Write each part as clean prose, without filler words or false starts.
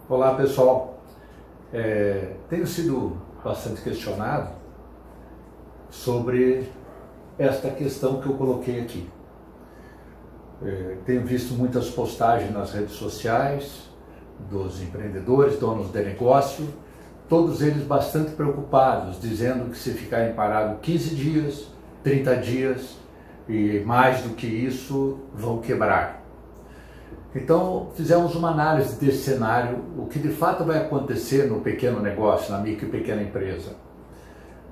Olá pessoal, tenho sido bastante questionado sobre esta questão que eu coloquei aqui. Tenho visto muitas postagens nas redes sociais dos empreendedores, donos de negócio, todos eles bastante preocupados, dizendo que se ficarem parados 15 dias, 30 dias e mais do que isso vão quebrar. Então, fizemos uma análise desse cenário, o que de fato vai acontecer no pequeno negócio, na micro e pequena empresa.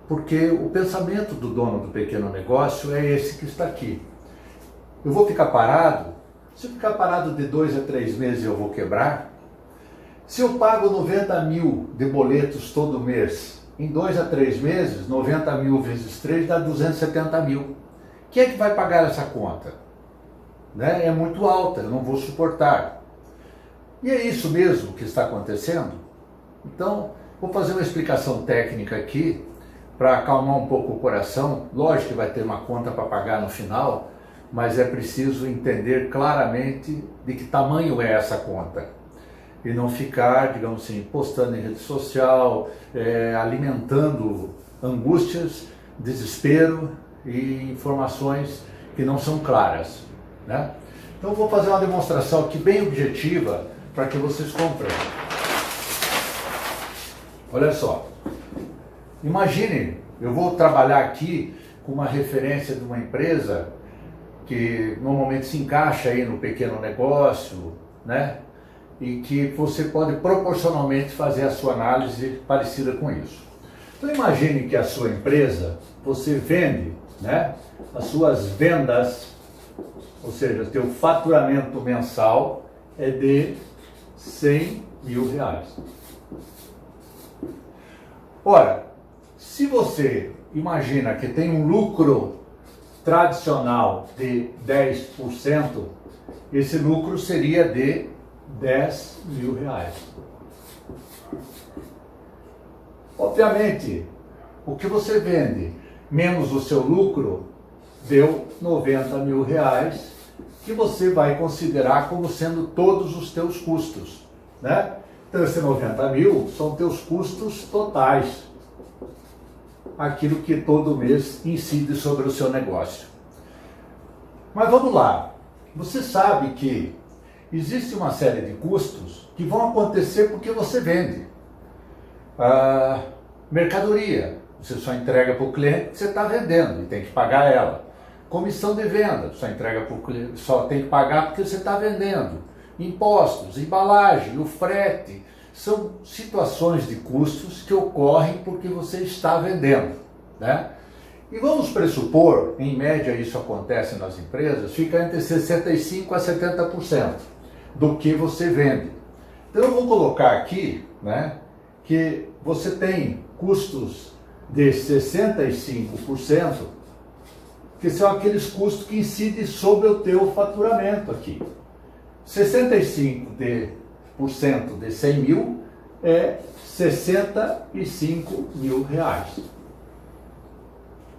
Porque o pensamento do dono do pequeno negócio é esse que está aqui. Eu vou ficar parado? Se eu ficar parado de 2 a 3 meses eu vou quebrar? Se eu pago 90 mil de boletos todo mês, em 2 a 3 meses, 90 mil vezes 3 dá 270 mil. Quem é que vai pagar essa conta? É muito alta, eu não vou suportar. E é isso mesmo que está acontecendo? Então, vou fazer uma explicação técnica aqui para acalmar um pouco o coração. Lógico que vai ter uma conta para pagar no final, mas é preciso entender claramente de que tamanho é essa conta. E não ficar, digamos assim, postando em rede social, alimentando angústias, desespero e informações que não são claras. Então eu vou fazer uma demonstração aqui bem objetiva para que vocês compreendam. Olha só, imagine, eu vou trabalhar aqui com uma referência de uma empresa que normalmente se encaixa aí no pequeno negócio, e que você pode proporcionalmente fazer a sua análise parecida com isso. Então imagine que a sua empresa, você vende, as suas vendas, ou seja, o teu faturamento mensal é de 100 mil reais. Ora, se você imagina que tem um lucro tradicional de 10%, esse lucro seria de 10 mil reais. Obviamente, o que você vende menos o seu lucro deu 90 mil reais, que você vai considerar como sendo todos os teus custos, Então, esses 90 mil são teus custos totais, aquilo que todo mês incide sobre o seu negócio. Mas vamos lá, você sabe que existe uma série de custos que vão acontecer porque você vende. Mercadoria, você só entrega para o cliente que você está vendendo e tem que pagar ela. Comissão de venda, só entrega para o cliente, só tem que pagar porque você está vendendo. Impostos, embalagem, o frete, são situações de custos que ocorrem porque você está vendendo, E vamos pressupor, em média isso acontece nas empresas, fica entre 65% a 70% do que você vende. Então eu vou colocar aqui, que você tem custos de 65%, que são aqueles custos que incidem sobre o teu faturamento aqui. 65% de 100 mil é 65 mil reais.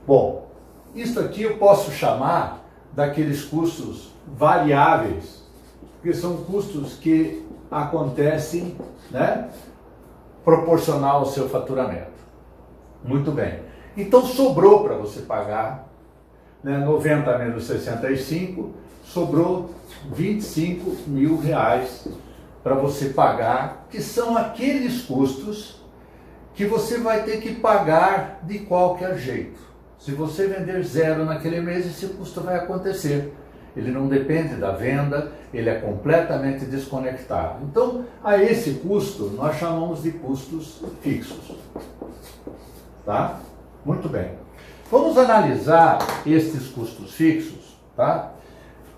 Bom, isso aqui eu posso chamar daqueles custos variáveis, porque são custos que acontecem, proporcional ao seu faturamento. Muito bem. Então sobrou para você pagar, 90 menos 65, sobrou 25 mil reais para você pagar, que são aqueles custos que você vai ter que pagar de qualquer jeito. Se você vender zero naquele mês, esse custo vai acontecer. Ele não depende da venda, ele é completamente desconectado. Então, a esse custo, nós chamamos de custos fixos. Tá? Muito bem. Vamos analisar estes custos fixos,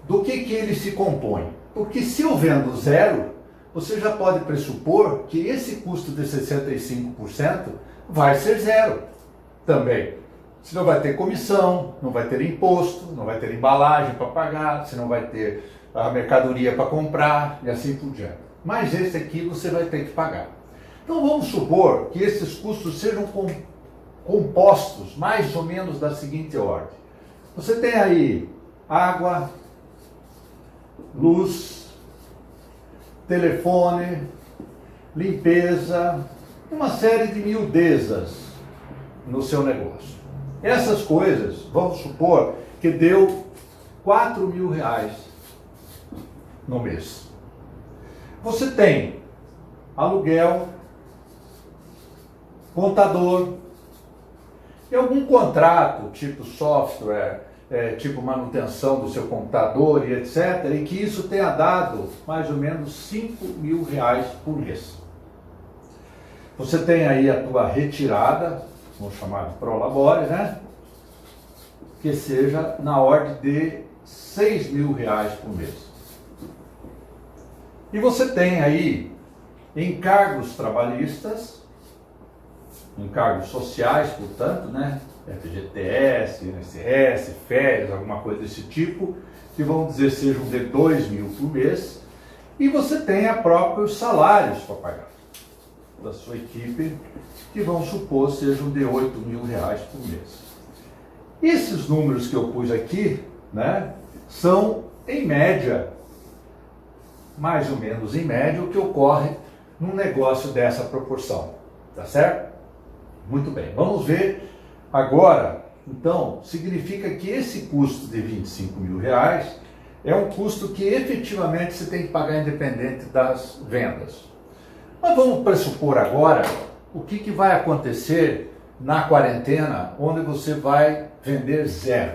do que eles se compõem. Porque se eu vendo zero, você já pode pressupor que esse custo de 65% vai ser zero também. Você não vai ter comissão, não vai ter imposto, não vai ter embalagem para pagar, você não vai ter a mercadoria para comprar e assim por diante. Mas esse aqui você vai ter que pagar. Então vamos supor que esses custos sejam compostos mais ou menos da seguinte ordem. Você tem aí água, luz, telefone, limpeza, uma série de miudezas no seu negócio. Essas coisas, vamos supor que deu R$ 4.000 no mês. Você tem aluguel, contador e algum contrato, tipo software, tipo manutenção do seu computador e etc., e que isso tenha dado mais ou menos R$ 5.000 por mês. Você tem aí a tua retirada, vamos chamar de prolabore, né? Que seja na ordem de R$ 6.000 por mês. E você tem aí encargos trabalhistas, encargos sociais, portanto, né? FGTS, INSS, férias, alguma coisa desse tipo, que vamos dizer sejam de R$ 2.000 por mês. E você tem próprios salários para pagar da sua equipe, que vamos supor sejam de R$ 8.000 por mês. Esses números que eu pus aqui, né, são em média, mais ou menos em média, o que ocorre num negócio dessa proporção, tá certo? Muito bem, vamos ver agora. Então, significa que esse custo de R$ 25.000 é um custo que efetivamente você tem que pagar independente das vendas. Mas vamos pressupor agora o que vai acontecer na quarentena, onde você vai vender zero.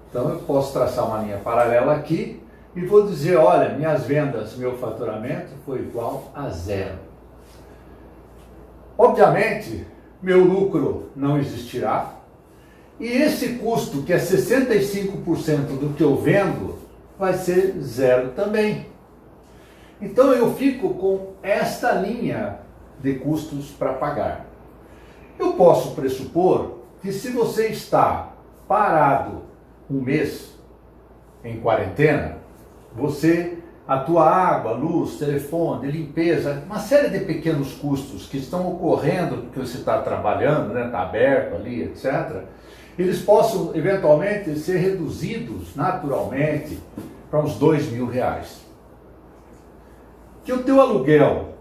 Então eu posso traçar uma linha paralela aqui e vou dizer, olha, minhas vendas, meu faturamento foi igual a zero. Obviamente, meu lucro não existirá, e esse custo, que é 65% do que eu vendo, vai ser zero também. Então eu fico com esta linha de custos para pagar. Eu posso pressupor que se você está parado um mês em quarentena, a tua água, luz, telefone, limpeza, uma série de pequenos custos que estão ocorrendo porque você está trabalhando, né, está aberto ali, etc., eles possam eventualmente ser reduzidos naturalmente para uns R$ 2.000. Que o teu aluguel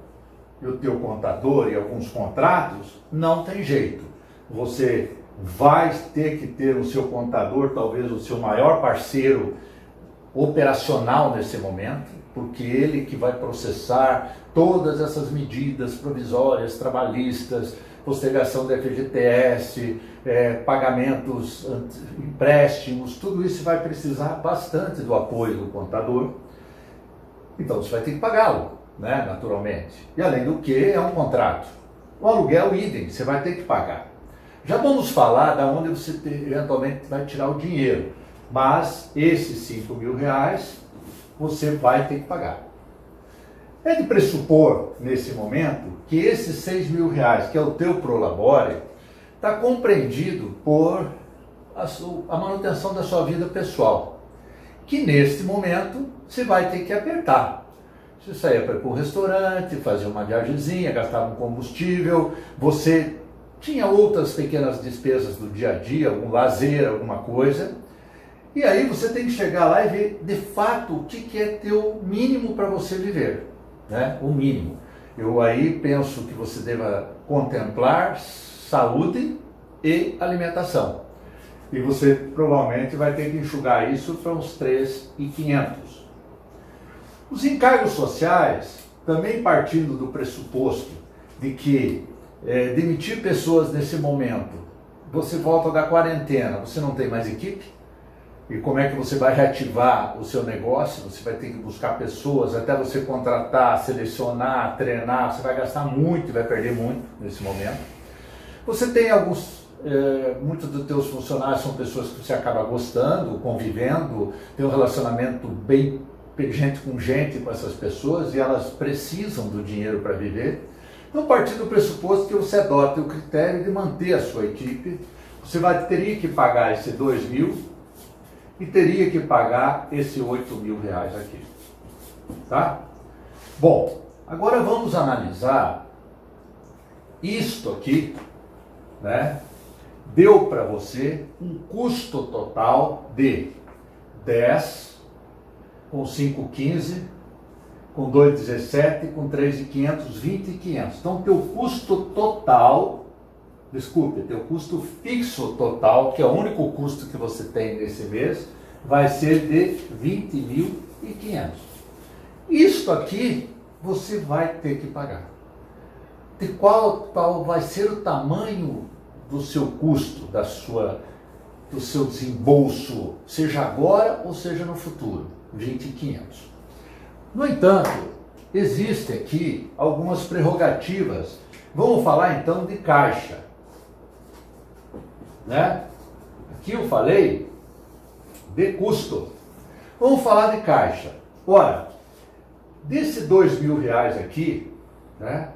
e o teu contador e alguns contratos, não tem jeito. Você vai ter que ter o seu contador, talvez o seu maior parceiro operacional nesse momento, porque ele que vai processar todas essas medidas provisórias, trabalhistas, postergação da FGTS, pagamentos, empréstimos, tudo isso vai precisar bastante do apoio do contador. Então você vai ter que pagá-lo, né, naturalmente. E além do que, é um contrato. O aluguel, idem, você vai ter que pagar. Já vamos falar de onde você eventualmente vai tirar o dinheiro, mas esses R$ 5.000 você vai ter que pagar. É de pressupor, nesse momento, que esses R$ 6.000, que é o teu prolabore, está compreendido por a manutenção da sua vida pessoal, que neste momento você vai ter que apertar. Você saía para ir para um restaurante, fazer uma viagemzinha, gastava um combustível, você tinha outras pequenas despesas do dia a dia, algum lazer, alguma coisa, e aí você tem que chegar lá e ver de fato o que é teu mínimo para você viver, né? O mínimo. Eu aí penso que você deva contemplar saúde e alimentação. E você provavelmente vai ter que enxugar isso para uns 3.500. Os encargos sociais, também partindo do pressuposto de que demitir pessoas nesse momento, você volta da quarentena, você não tem mais equipe, e como é que você vai reativar o seu negócio? Você vai ter que buscar pessoas, até você contratar, selecionar, treinar, você vai gastar muito e vai perder muito nesse momento. Você tem muitos dos teus funcionários são pessoas que você acaba gostando, convivendo, tem um relacionamento bem gente com gente com essas pessoas e elas precisam do dinheiro para viver. Então, partir do pressuposto que você adote o critério de manter a sua equipe, você teria que pagar esse 2.000 e teria que pagar esse 8.000 aqui, tá? Bom, agora vamos analisar isto aqui, né? Deu para você um custo total de 10 com 5, 15, com 2,17, com 3.500, 20.500. Então, teu custo total, desculpe, teu custo fixo total, que é o único custo que você tem nesse mês, vai ser de 20.500. Isto aqui você vai ter que pagar. De qual vai ser o tamanho do seu custo, do seu desembolso, seja agora ou seja no futuro? 20.500. No entanto, existem aqui algumas prerrogativas. Vamos falar então de caixa, né? Aqui eu falei de custo. Vamos falar de caixa. Ora, desse R$2.000 aqui, né,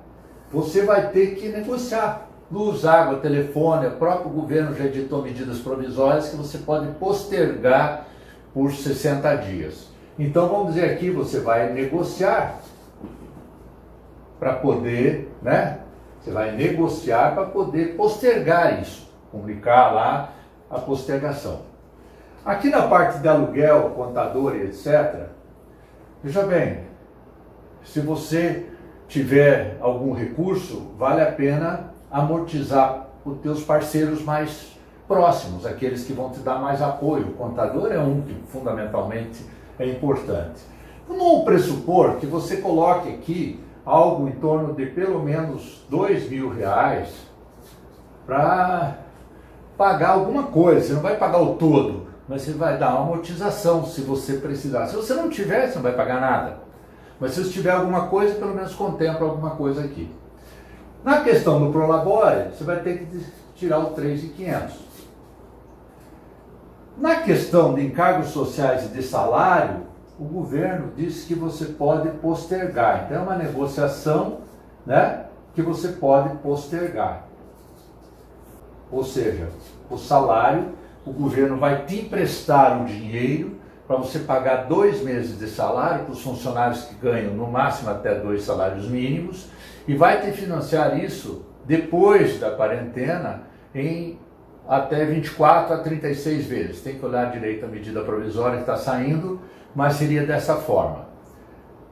você vai ter que negociar. Luz, água, telefone, o próprio governo já editou medidas provisórias que você pode postergar por 60 dias. Então vamos dizer aqui, você vai negociar para poder, né? Você vai negociar para poder postergar isso, comunicar lá a postergação. Aqui na parte de aluguel, contador e etc., veja bem, se você tiver algum recurso, vale a pena amortizar os teus parceiros mais próximos, aqueles que vão te dar mais apoio. O contador é um que fundamentalmente é importante. Vamos pressupor que você coloque aqui algo em torno de pelo menos R$2.000 para pagar alguma coisa. Você não vai pagar o todo, mas você vai dar uma amortização se você precisar. Se você não tiver, você não vai pagar nada. Mas se você tiver alguma coisa, pelo menos contempla alguma coisa aqui. Na questão do Prolabore, você vai ter que tirar o 3.500. Na questão de encargos sociais e de salário, o governo disse que você pode postergar. Então é uma negociação, né, que você pode postergar. Ou seja, o salário, o governo vai te emprestar um dinheiro para você pagar 2 meses de salário para os funcionários que ganham no máximo até 2 salários mínimos e vai te financiar isso depois da quarentena em até 24 a 36 vezes. Tem que olhar direito a medida provisória que está saindo, mas seria dessa forma.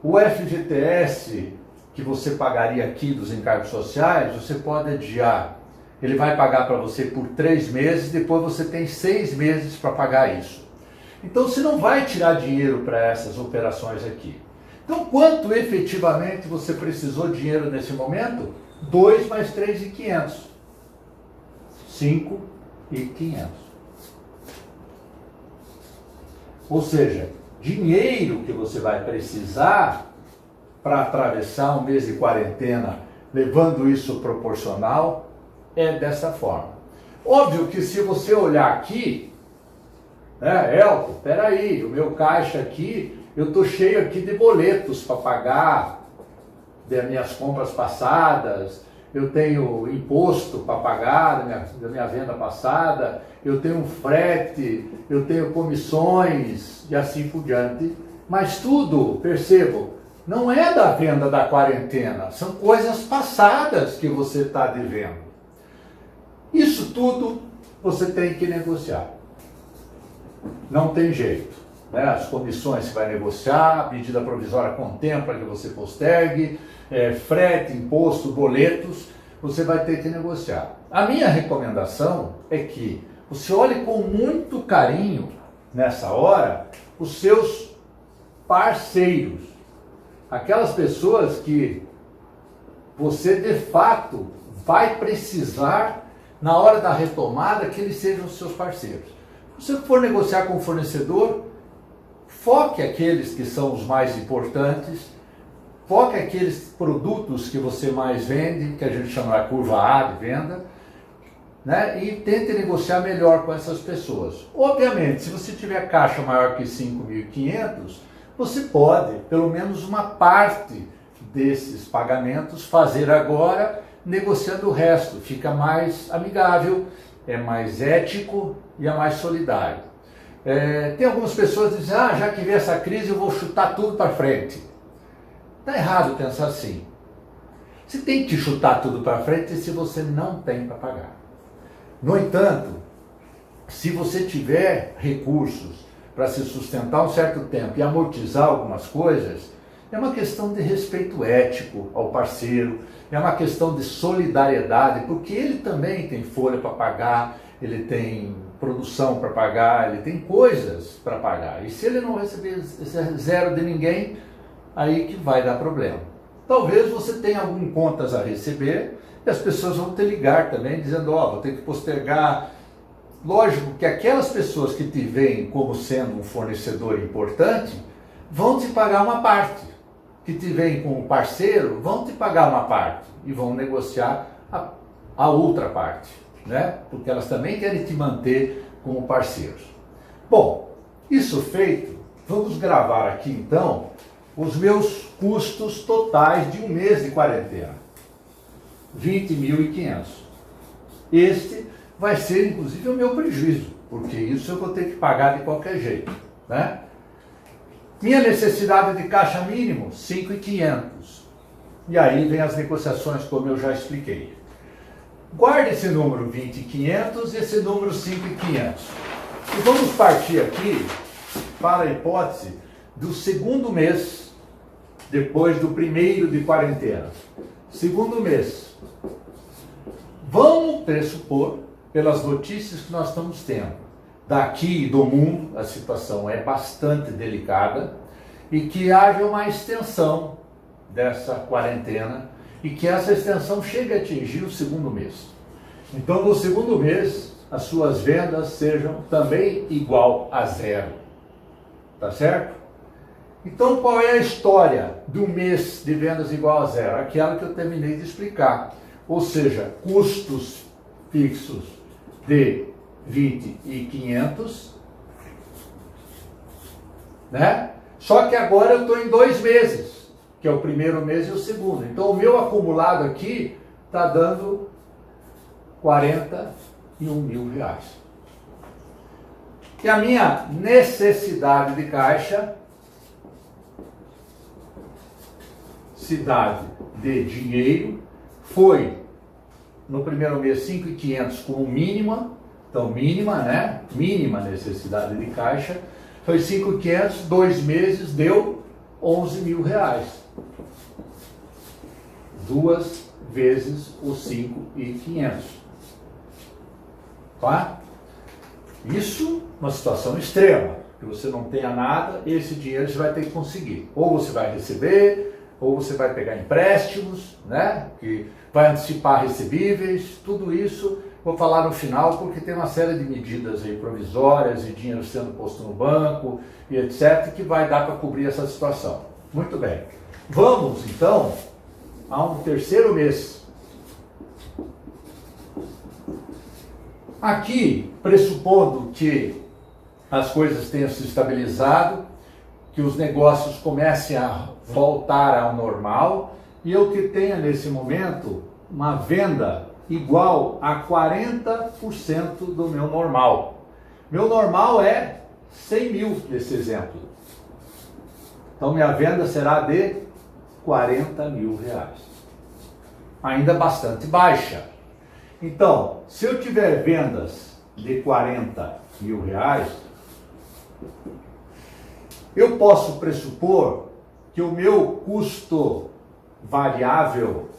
O FGTS que você pagaria aqui dos encargos sociais, você pode adiar. Ele vai pagar para você por 3 meses, depois você tem 6 meses para pagar isso. Então você não vai tirar dinheiro para essas operações aqui. Então quanto efetivamente você precisou de dinheiro nesse momento? 2 mais 3.500. 5.500. Ou seja, dinheiro que você vai precisar para atravessar um mês de quarentena, levando isso proporcional, é dessa forma. Óbvio que se você olhar aqui, né, Elton, peraí, o meu caixa aqui, eu estou cheio aqui de boletos para pagar das minhas compras passadas, eu tenho imposto para pagar da minha venda passada, eu tenho frete, eu tenho comissões e assim por diante. Mas tudo, percebo, não é da venda da quarentena, são coisas passadas que você está devendo. Isso tudo você tem que negociar. Não tem jeito. Né? As comissões você vai negociar, a medida provisória contempla que você postergue, frete, imposto, boletos, você vai ter que negociar. A minha recomendação é que você olhe com muito carinho, nessa hora, os seus parceiros. Aquelas pessoas que você, de fato, vai precisar, na hora da retomada, que eles sejam os seus parceiros. Se você for negociar com o fornecedor, foque aqueles que são os mais importantes, foque aqueles produtos que você mais vende, que a gente chama de curva A de venda, né? E tente negociar melhor com essas pessoas. Obviamente, se você tiver caixa maior que 5.500, você pode, pelo menos uma parte desses pagamentos, fazer agora, negociando o resto. Fica mais amigável, é mais ético e é mais solidário. Tem algumas pessoas que dizem, já que veio essa crise eu vou chutar tudo para frente. Está errado pensar assim. Você tem que chutar tudo para frente se você não tem para pagar. No entanto, se você tiver recursos para se sustentar um certo tempo e amortizar algumas coisas, É uma questão de respeito ético ao parceiro, é uma questão de solidariedade, porque ele também tem folha para pagar, ele tem produção para pagar, ele tem coisas para pagar. E se ele não receber zero de ninguém, aí que vai dar problema. Talvez você tenha algumas contas a receber e as pessoas vão te ligar também, dizendo, ó, vou ter que postergar. Lógico que aquelas pessoas que te veem como sendo um fornecedor importante, vão te pagar uma parte. Que te veem como parceiro, vão te pagar uma parte e vão negociar a outra parte, né? Porque elas também querem te manter como parceiros. Bom, isso feito, vamos gravar aqui então os meus custos totais de um mês de quarentena. 20.500. Este vai ser inclusive o meu prejuízo, porque isso eu vou ter que pagar de qualquer jeito, né? Minha necessidade de caixa mínimo, 5.500. E aí vem as negociações, como eu já expliquei. Guarde esse número 20.500 e esse número 5.500. E vamos partir aqui para a hipótese do segundo mês, depois do primeiro de quarentena. Segundo mês. Vamos pressupor, pelas notícias que nós estamos tendo, daqui do mundo, a situação é bastante delicada, e que haja uma extensão dessa quarentena e que essa extensão chegue a atingir o segundo mês. Então, no segundo mês, as suas vendas sejam também igual a zero. Tá certo? Então, qual é a história do mês de vendas igual a zero? Aquela que eu terminei de explicar. Ou seja, custos fixos de 20.500, né? Só que agora eu estou em 2 meses, que é o primeiro mês e o segundo. Então o meu acumulado aqui está dando R$41.000. E a minha necessidade de caixa, cidade de dinheiro, foi no primeiro mês 5.500 como mínima, então mínima, né? Mínima necessidade de caixa, foi 5.500, 2 meses deu R$11.000. 2 vezes os 5.500. Tá? Isso uma situação extrema, que você não tenha nada, esse dinheiro você vai ter que conseguir. Ou você vai receber, ou você vai pegar empréstimos, né? Que vai antecipar recebíveis, tudo isso vou falar no final, porque tem uma série de medidas aí provisórias e dinheiro sendo posto no banco e etc, que vai dar para cobrir essa situação. Muito bem. Vamos então a um terceiro mês. Aqui, pressupondo que as coisas tenham se estabilizado, que os negócios comecem a voltar ao normal e eu que tenha nesse momento uma venda igual a 40% do meu normal. Meu normal é 100 mil nesse exemplo. Então minha venda será de R$40.000. Ainda bastante baixa. Então, se eu tiver vendas de R$40.000, eu posso pressupor que o meu custo variável,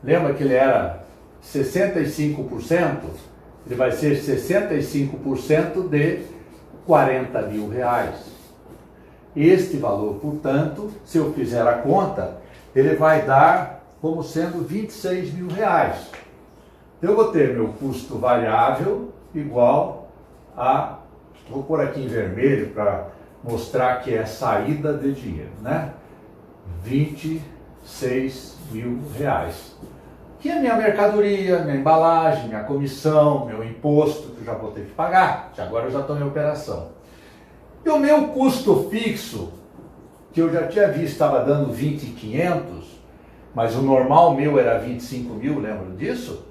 lembra que ele era 65%? Ele vai ser 65% de R$40.000. Este valor, portanto, se eu fizer a conta, ele vai dar como sendo R$26.000. Eu vou ter meu custo variável igual a, vou pôr aqui em vermelho para mostrar que é saída de dinheiro, né? R$26.000. Que é minha mercadoria, minha embalagem, minha comissão, meu imposto, que eu já vou ter que pagar, que agora eu já estou em operação. E o meu custo fixo, que eu já tinha visto, estava dando 20.500, mas o normal meu era 25 mil, lembram disso?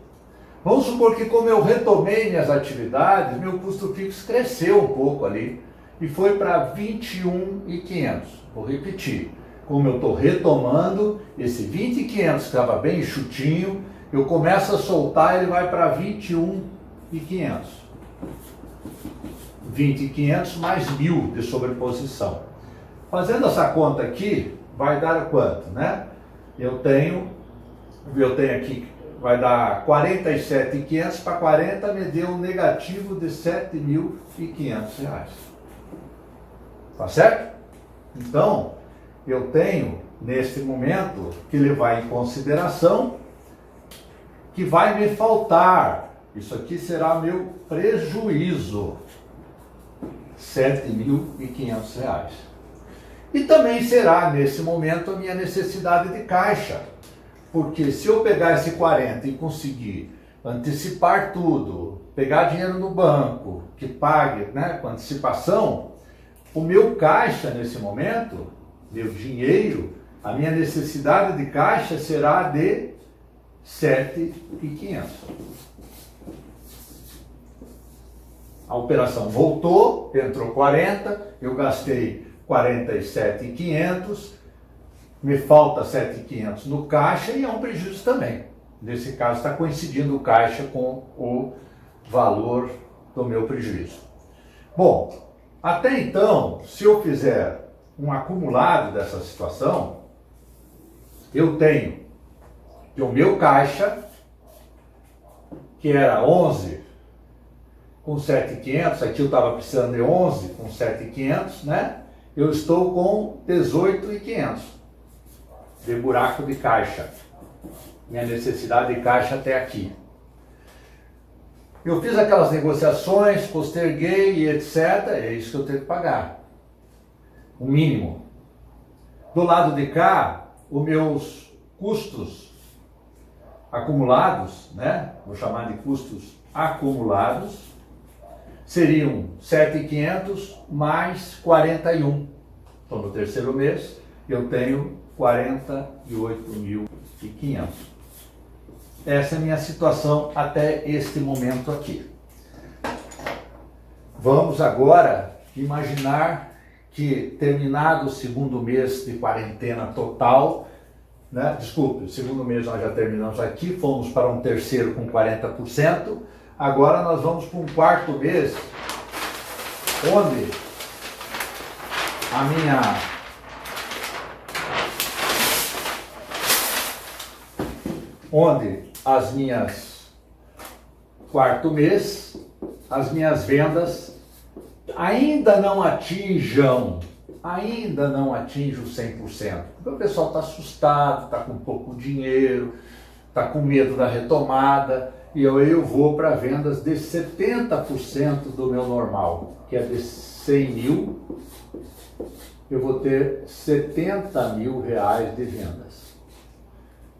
Vamos supor que como eu retomei minhas atividades, meu custo fixo cresceu um pouco ali e foi para 21.500. Vou repetir, como eu estou retomando, esse 20.500 que estava bem enxutinho, eu começo a soltar, ele vai para 21.500. 20.500 mais 1.000 de sobreposição. Fazendo essa conta aqui, vai dar quanto, né? Eu tenho aqui, vai dar 47.500 para 40, me deu um negativo de R$7.500. Tá certo? Então, eu tenho, neste momento, que levar em consideração que vai me faltar, isso aqui será meu prejuízo, R$7.500. E também será, nesse momento, a minha necessidade de caixa. Porque se eu pegar esse 40 e conseguir antecipar tudo, pegar dinheiro no banco, que pague, né, com antecipação, o meu caixa nesse momento, meu dinheiro, a minha necessidade de caixa será de 7.500. A operação voltou, entrou 40, eu gastei 47.500, me falta 7.500 no caixa e é um prejuízo também. Nesse caso está coincidindo o caixa com o valor do meu prejuízo. Bom, até então, se eu fizer um acumulado dessa situação, eu tenho que o meu caixa, que era 11 com 7.500, aqui eu estava precisando de 11 com 7.500, né? Eu estou com 18.500 de buraco de caixa. Minha necessidade de caixa até aqui. Eu fiz aquelas negociações, posterguei e etc. É isso que eu tenho que pagar. O mínimo. Do lado de cá, os meus custos acumulados, né? Vou chamar de custos acumulados, seriam 7.500 mais 41. Então, no terceiro mês, eu tenho 48.500. Essa é a minha situação até este momento aqui. Vamos agora imaginar que, terminado o segundo mês de quarentena total, né? Desculpe, o segundo mês nós já terminamos aqui, fomos para um terceiro com 40%, agora nós vamos para um quarto mês, onde as minhas quarto mês, as minhas vendas ainda não atinjam o 100%. Porque o pessoal está assustado, está com pouco dinheiro, está com medo da retomada, e eu vou para vendas de 70% do meu normal, que é de 100 mil, eu vou ter 70 mil reais de vendas.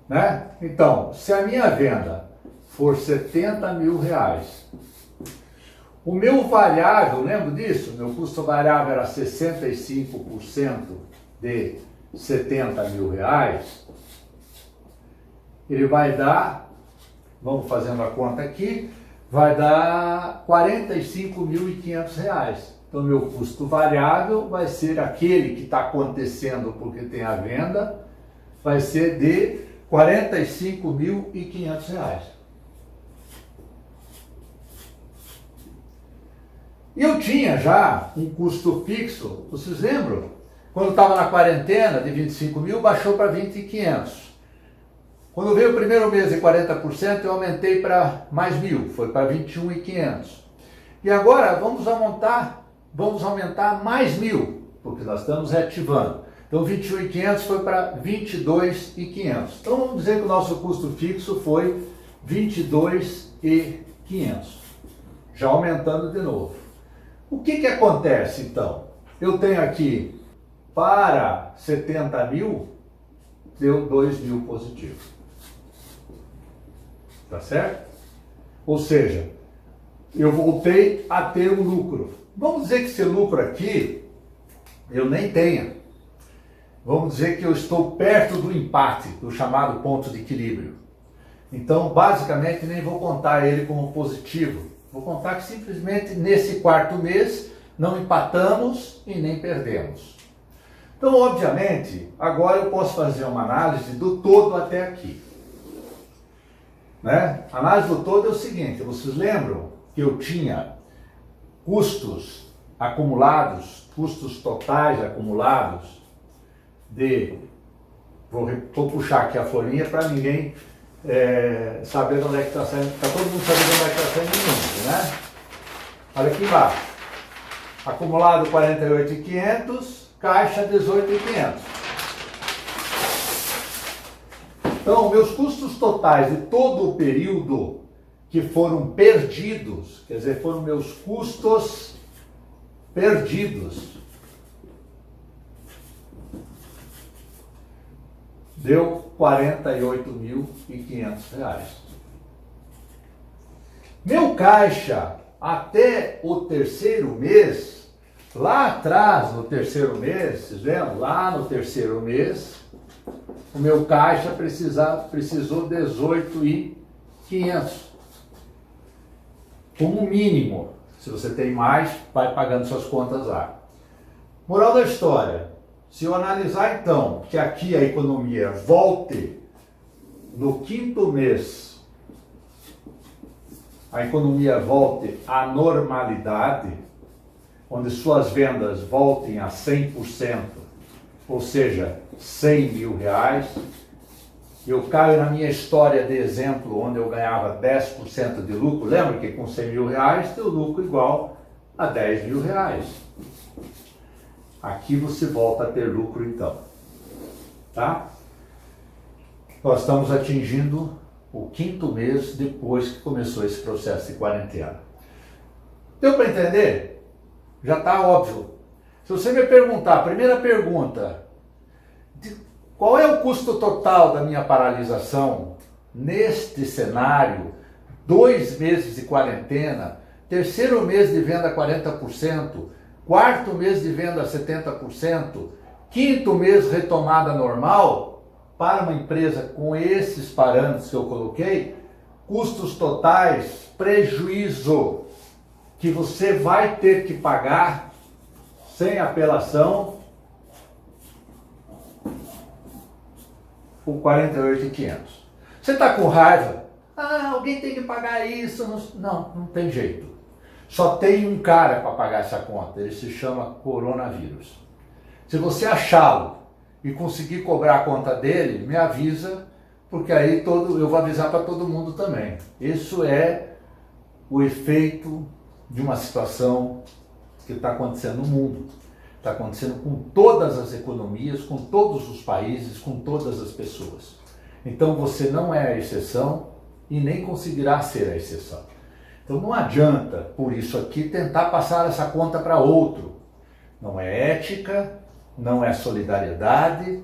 Né? Então, se a minha venda for 70 mil reais, o meu variável, lembra disso? Meu custo variável era 65% de 70 mil reais. Ele vai dar, vamos fazendo a conta aqui, vai dar 45.500 reais. Então, meu custo variável vai ser aquele que está acontecendo porque tem a venda, vai ser de 45.500 reais. E eu tinha já um custo fixo, vocês lembram? Quando estava na quarentena de 25 mil, baixou para 20.500. Quando veio o primeiro mês de 40%, eu aumentei para mais 1.000, foi para 21.500. E agora vamos aumentar mais 1.000, porque nós estamos reativando. Então 21.500 foi para 22.500. Então vamos dizer que o nosso custo fixo foi 22.500. Já aumentando de novo. O que acontece então? Eu tenho aqui para 70 mil, deu 2.000 positivo. Tá certo? Ou seja, eu voltei a ter um lucro. Vamos dizer que esse lucro aqui eu nem tenha. Vamos dizer que eu estou perto do empate, do chamado ponto de equilíbrio. Então, basicamente, nem vou contar ele como positivo. Vou contar que simplesmente nesse quarto mês não empatamos e nem perdemos. Então, obviamente, agora eu posso fazer uma análise do todo até aqui. Né? A análise do todo é o seguinte, vocês lembram que eu tinha custos acumulados custos totais acumulados de... Vou puxar aqui a folhinha para ninguém saber onde é que está saindo, para todo mundo saber onde é que está saindo o número, né? Olha aqui embaixo. Acumulado 48.500, caixa 18.500. Então, meus custos totais de todo o período que foram perdidos, quer dizer, foram meus custos perdidos, deu R$48.500. Meu caixa até o terceiro mês, lá atrás no terceiro mês, vocês lembram? Lá no terceiro mês, o meu caixa precisou 18.500. Como mínimo. Se você tem mais, vai pagando suas contas lá. Moral da história. Se eu analisar então que aqui a economia volte no quinto mês, a economia volte à normalidade, onde suas vendas voltem a 100%, ou seja, R$100.000, eu caio na minha história de exemplo, onde eu ganhava 10% de lucro. Lembra que com R$100.000 teu lucro igual a R$10.000. Aqui você volta a ter lucro então, tá? Nós estamos atingindo o quinto mês depois que começou esse processo de quarentena. Deu para entender? Já está óbvio. Se você me perguntar, a primeira pergunta, qual é o custo total da minha paralisação neste cenário, 2 meses de quarentena, terceiro mês de venda 40%, quarto mês de venda 70%, quinto mês retomada normal, para uma empresa com esses parâmetros que eu coloquei, custos totais, prejuízo que você vai ter que pagar sem apelação, por R$48.500. Você está com raiva? Ah, alguém tem que pagar isso. Não tem jeito. Só tem um cara para pagar essa conta. Ele se chama coronavírus. Se você achá-lo e conseguir cobrar a conta dele, me avisa, porque aí eu vou avisar para todo mundo também. Isso é o efeito de uma situação que está acontecendo no mundo. Está acontecendo com todas as economias, com todos os países, com todas as pessoas. Então você não é a exceção e nem conseguirá ser a exceção. Então não adianta, por isso aqui, tentar passar essa conta para outro. Não é ética, não é solidariedade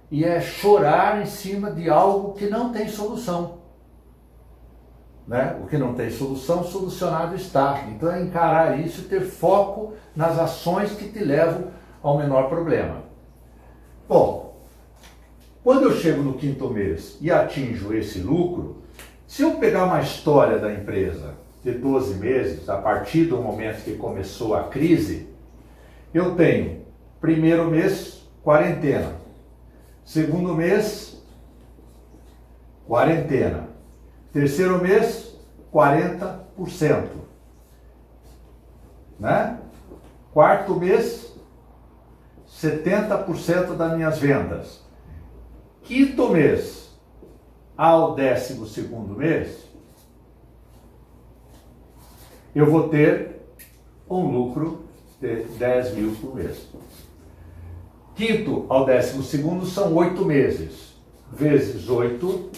e é chorar em cima de algo que não tem solução. Né? O que não tem solução, solucionado está. Então é encarar isso e ter foco nas ações que te levam ao menor problema. Bom, quando eu chego no quinto mês e atinjo esse lucro, se eu pegar uma história da empresa de 12 meses, a partir do momento que começou a crise, eu tenho primeiro mês, quarentena. Segundo mês, quarentena. Terceiro mês, 40%. Né? Quarto mês, 70% das minhas vendas. Quinto mês ao 12º mês, eu vou ter um lucro de 10.000 por mês. Quinto ao 12º são 8 meses. Vezes 8,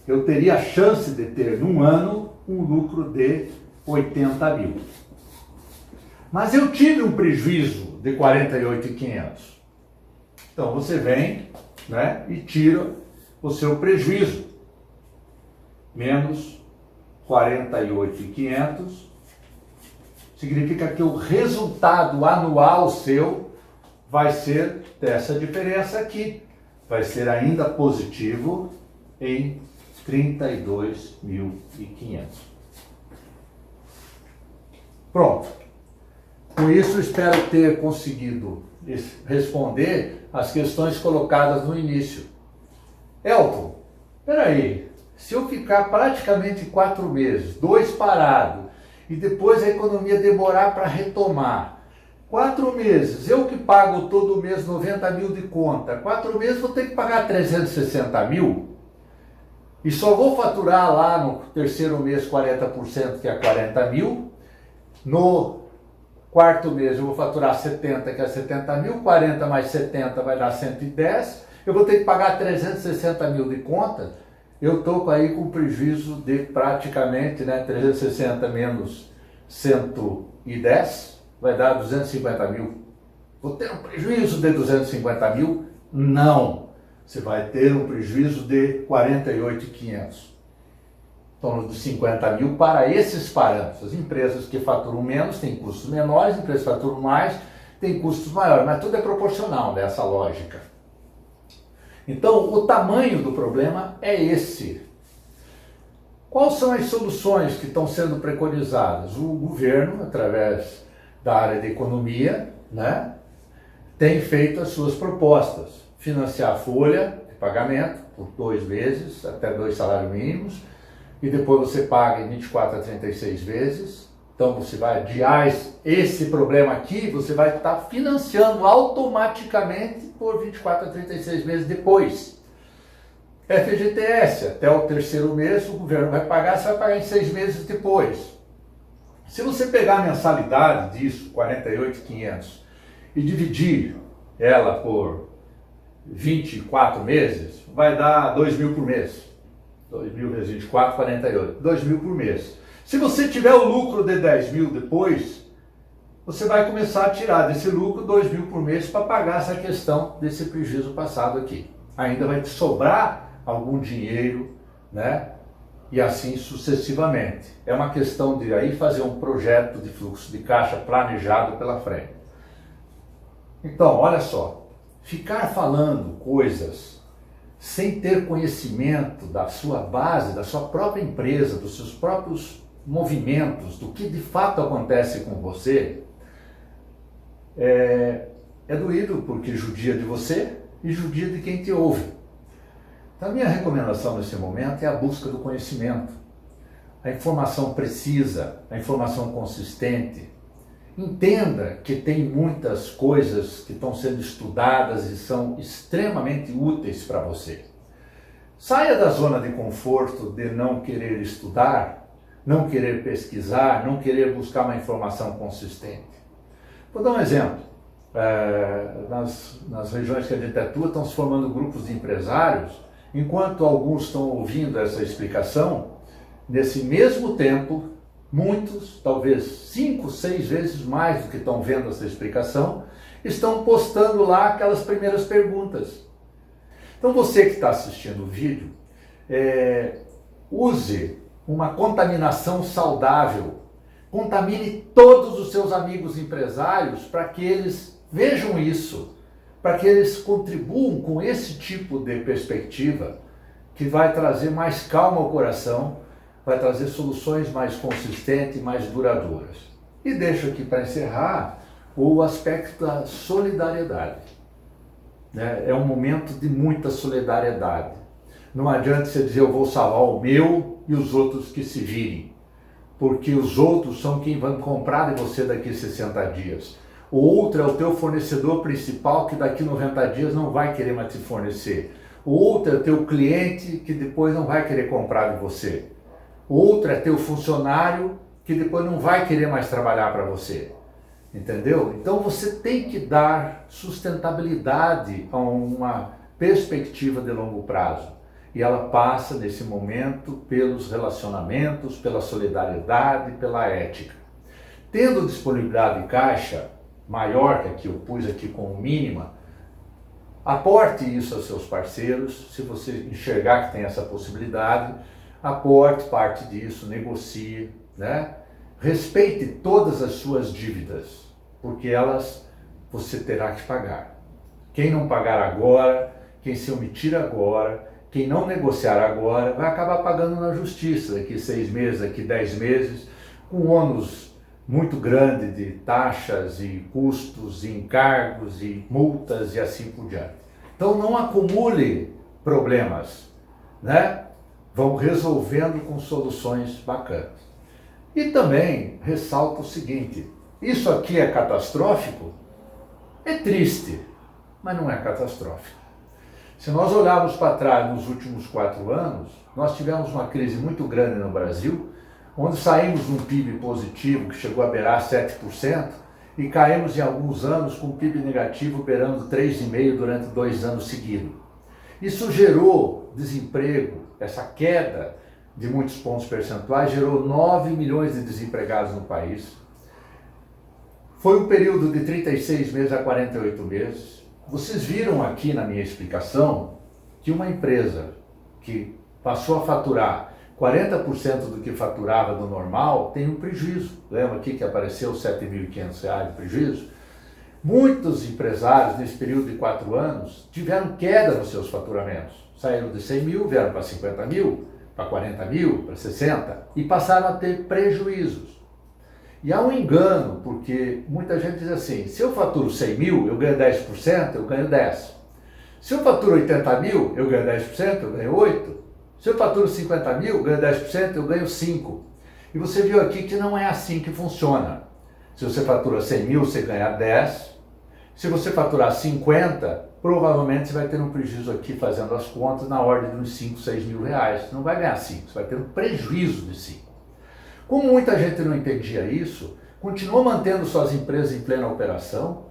eu teria a chance de ter, num ano, um lucro de 80.000. Mas eu tive um prejuízo de 48.500. Então você vem, né, e tira o seu prejuízo. Menos 48.500 significa que o resultado anual seu vai ser dessa diferença aqui. Vai ser ainda positivo em 32.500. Pronto. Com isso, espero ter conseguido responder as questões colocadas no início. Elton, peraí, se eu ficar praticamente 4 meses, 2 parado, e depois a economia demorar para retomar, 4 meses, eu que pago todo mês 90 mil de conta, 4 meses vou ter que pagar 360 mil e só vou faturar lá no terceiro mês 40%, que é 40 mil, no quarto mês eu vou faturar 70, que é 70 mil, 40 mais 70 vai dar 110, eu vou ter que pagar 360 mil de conta, eu estou aí com prejuízo de praticamente, 360 menos 110, vai dar 250 mil. Vou ter um prejuízo de 250 mil? Não. Você vai ter um prejuízo de 48.500. Em torno de 50 mil para esses parâmetros. As empresas que faturam menos têm custos menores, as empresas que faturam mais têm custos maiores, mas tudo é proporcional nessa lógica. Então, o tamanho do problema é esse. Quais são as soluções que estão sendo preconizadas? O governo, através da área de economia, tem feito as suas propostas. Financiar a folha de pagamento por 2 meses, até 2 salários mínimos, e depois você paga em 24 a 36 vezes. Então você vai adiar esse problema aqui, você vai estar financiando automaticamente por 24 a 36 meses depois. FGTS, até o terceiro mês o governo vai pagar, você vai pagar em 6 meses depois. Se você pegar a mensalidade disso, 48.500, e dividir ela por 24 meses, vai dar 2 mil por mês. 2 mil vezes 24, 48. 2 mil por mês. Se você tiver o lucro de 10 mil depois, você vai começar a tirar desse lucro 2 mil por mês para pagar essa questão desse prejuízo passado aqui. Ainda vai te sobrar algum dinheiro, e assim sucessivamente. É uma questão de aí fazer um projeto de fluxo de caixa planejado pela frente. Então, olha só, ficar falando coisas sem ter conhecimento da sua base, da sua própria empresa, dos seus próprios movimentos, do que de fato acontece com você, é doído, porque judia de você e judia de quem te ouve. Então, a minha recomendação nesse momento é a busca do conhecimento, a informação precisa, a informação consistente. Entenda que tem muitas coisas que estão sendo estudadas e são extremamente úteis para você. Saia da zona de conforto de não querer estudar, não querer pesquisar, não querer buscar uma informação consistente. Vou dar um exemplo. Nas regiões que a gente atua, estão se formando grupos de empresários, enquanto alguns estão ouvindo essa explicação, nesse mesmo tempo, muitos, talvez 5, 6 vezes mais do que estão vendo essa explicação, estão postando lá aquelas primeiras perguntas. Então você que está assistindo o vídeo, use uma contaminação saudável. Contamine todos os seus amigos empresários para que eles vejam isso, para que eles contribuam com esse tipo de perspectiva que vai trazer mais calma ao coração, vai trazer soluções mais consistentes e mais duradouras. E deixo aqui para encerrar o aspecto da solidariedade. É um momento de muita solidariedade. Não adianta você dizer eu vou salvar o meu e os outros que se virem, porque os outros são quem vão comprar de você daqui a 60 dias. O outro é o teu fornecedor principal que daqui a 90 dias não vai querer mais te fornecer. O outro é o teu cliente que depois não vai querer comprar de você. O outro é teu funcionário que depois não vai querer mais trabalhar para você. Entendeu? Então você tem que dar sustentabilidade a uma perspectiva de longo prazo. E ela passa, nesse momento, pelos relacionamentos, pela solidariedade, pela ética. Tendo disponibilidade de caixa maior, que aqui eu pus aqui como mínima, aporte isso aos seus parceiros. Se você enxergar que tem essa possibilidade, aporte parte disso, negocie, Respeite todas as suas dívidas, porque elas você terá que pagar. Quem não pagar agora, quem se omitir agora, quem não negociar agora, vai acabar pagando na justiça daqui 6 meses, daqui 10 meses, com ônus muito grande de taxas e custos, e encargos e multas e assim por diante. Então não acumule problemas, Vão resolvendo com soluções bacanas. E também ressalto o seguinte, Isso aqui é catastrófico? É triste, mas não é catastrófico. Se nós olharmos para trás nos últimos 4 anos, nós tivemos uma crise muito grande no Brasil, onde saímos de um PIB positivo que chegou a beirar 7% e caímos em alguns anos com um PIB negativo beirando 3,5% durante 2 anos seguidos. Isso gerou desemprego, essa queda de muitos pontos percentuais gerou 9 milhões de desempregados no país. Foi um período de 36 meses a 48 meses. Vocês viram aqui na minha explicação que uma empresa que passou a faturar 40% do que faturava do normal tem um prejuízo. Lembra aqui que apareceu R$ 7.500 de prejuízo? Muitos empresários nesse período de 4 anos tiveram queda nos seus faturamentos. Saíram de 100 mil, vieram para 50 mil, para 40 mil, para 60 e passaram a ter prejuízos. E há um engano, porque muita gente diz assim, se eu faturo 100 mil, eu ganho 10%, eu ganho 10%. Se eu faturo 80 mil, eu ganho 10%, eu ganho 8%. Se eu faturo 50 mil, eu ganho 10%, eu ganho 5%. E você viu aqui que não é assim que funciona. Se você fatura 100 mil, você ganha 10%. Se você faturar 50, provavelmente você vai ter um prejuízo aqui, fazendo as contas, na ordem de uns 5, 6 mil reais. Você não vai ganhar 5, você vai ter um prejuízo de 5. Como muita gente não entendia isso, continuou mantendo suas empresas em plena operação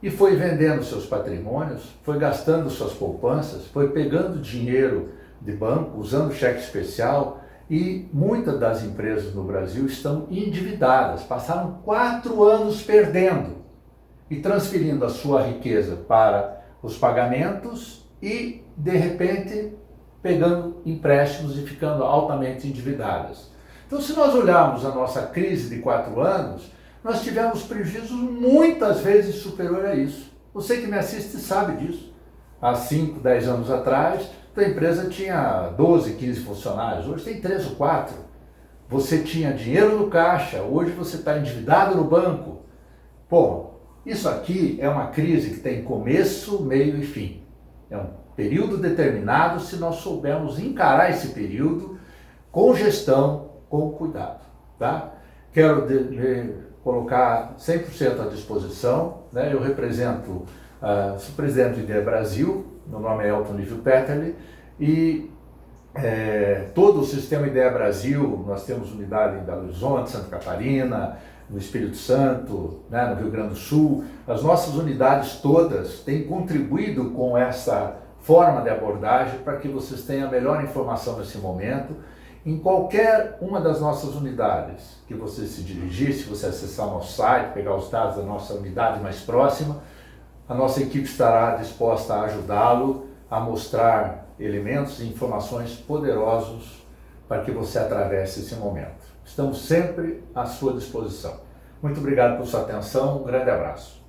e foi vendendo seus patrimônios, foi gastando suas poupanças, foi pegando dinheiro de banco, usando cheque especial, e muitas das empresas no Brasil estão endividadas, passaram 4 anos perdendo e transferindo a sua riqueza para os pagamentos e, de repente, pegando empréstimos e ficando altamente endividadas. Então, se nós olharmos a nossa crise de 4 anos, nós tivemos prejuízos muitas vezes superior a isso. Você que me assiste sabe disso. Há 5, 10 anos atrás, a empresa tinha 12, 15 funcionários, hoje tem 3 ou 4. Você tinha dinheiro no caixa, hoje você está endividado no banco. Pô, isso aqui é uma crise que tem começo, meio e fim. É um período determinado se nós soubermos encarar esse período com gestão, com cuidado, tá? Quero colocar 100% à disposição, né? Eu represento, sou presidente do IDEA Brasil, meu nome é Elton Lívio Petterle, e todo o sistema IDEA Brasil, nós temos unidade em Belo Horizonte, Santa Catarina, no Espírito Santo, né, no Rio Grande do Sul. As nossas unidades todas têm contribuído com essa forma de abordagem para que vocês tenham a melhor informação nesse momento. Em qualquer uma das nossas unidades que você se dirigir, se você acessar o nosso site, pegar os dados da nossa unidade mais próxima, a nossa equipe estará disposta a ajudá-lo a mostrar elementos e informações poderosos para que você atravesse esse momento. Estamos sempre à sua disposição. Muito obrigado por sua atenção, um grande abraço.